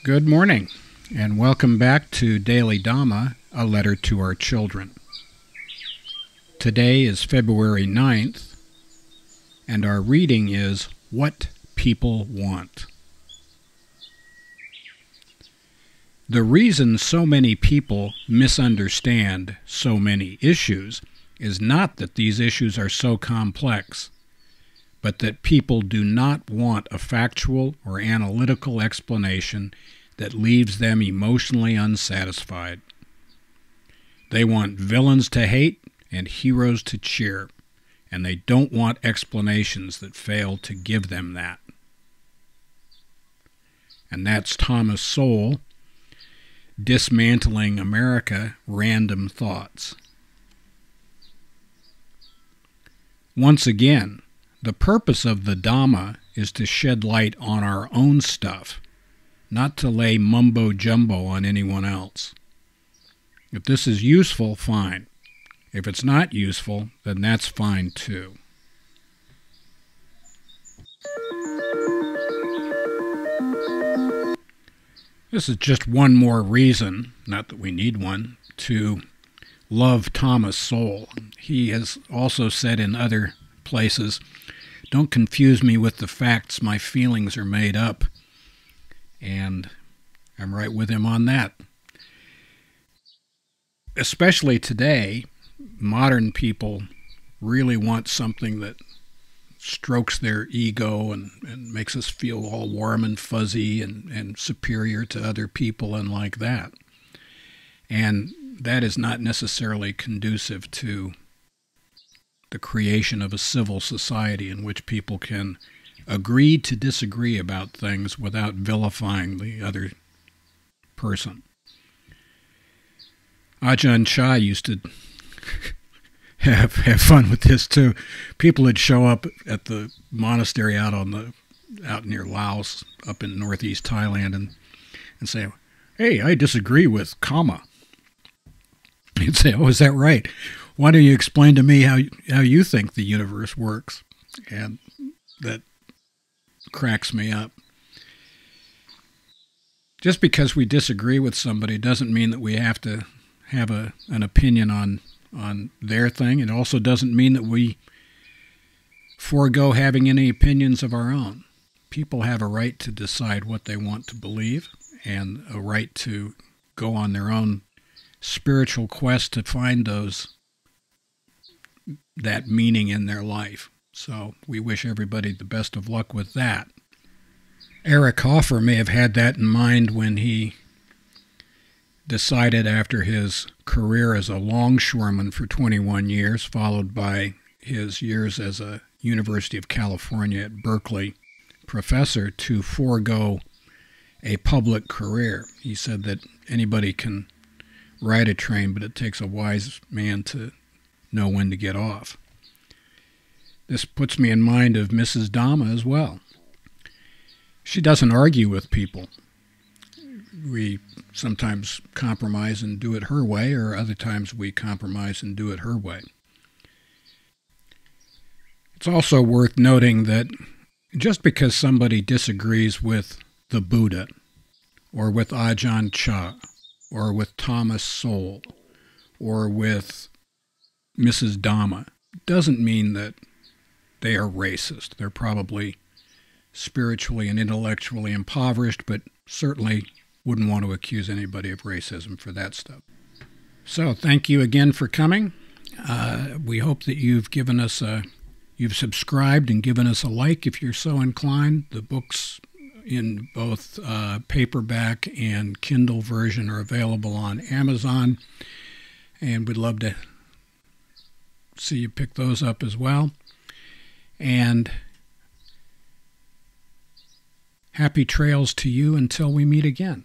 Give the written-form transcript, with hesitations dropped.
Good morning, and welcome back to Daily Dhamma, a letter to our children. Today is February 9th, and our reading is What People Want. The reason so many people misunderstand so many issues is not that these issues are so complex, but that people do not want a factual or analytical explanation that leaves them emotionally unsatisfied. They want villains to hate and heroes to cheer, and they don't want explanations that fail to give them that. And that's Thomas Sowell, Dismantling America, Random Thoughts. Once again, the purpose of the Dhamma is to shed light on our own stuff, not to lay mumbo-jumbo on anyone else. If this is useful, fine. If it's not useful, then that's fine too. This is just one more reason, not that we need one, to love Thomas Sowell. He has also said in other places, "Don't confuse me with the facts, my feelings are made up." And I'm right with him on that. Especially today, modern people really want something that strokes their ego and makes us feel all warm and fuzzy and superior to other people and like that. And that is not necessarily conducive to the creation of a civil society in which people can agree to disagree about things without vilifying the other person. Ajahn Chah used to have fun with this too. People would show up at the monastery out near Laos, up in northeast Thailand, and say, "Hey, I disagree with karma." He'd say, "Oh, is that right? Why don't you explain to me how you think the universe works?" And that cracks me up. Just because we disagree with somebody doesn't mean that we have to have an opinion on their thing. It also doesn't mean that we forego having any opinions of our own. People have a right to decide what they want to believe and a right to go on their own spiritual quest to find that meaning in their life. So we wish everybody the best of luck with that. Eric Hoffer may have had that in mind when he decided, after his career as a longshoreman for 21 years, followed by his years as a University of California at Berkeley professor, to forego a public career. He said that anybody can ride a train, but it takes a wise man to know when to get off. This puts me in mind of Mrs. Dhamma as well. She doesn't argue with people. We sometimes compromise and do it her way, or other times we compromise and do it her way. It's also worth noting that just because somebody disagrees with the Buddha, or with Ajahn Chah, or with Thomas Sowell, or with Mrs. Dhamma, doesn't mean that they are racist. They're probably spiritually and intellectually impoverished, but certainly wouldn't want to accuse anybody of racism for that stuff. So thank you again for coming. We hope that you've subscribed and given us a like if you're so inclined. The books in both paperback and Kindle version are available on Amazon, and we'd love to see you pick those up as well. And happy trails to you until we meet again.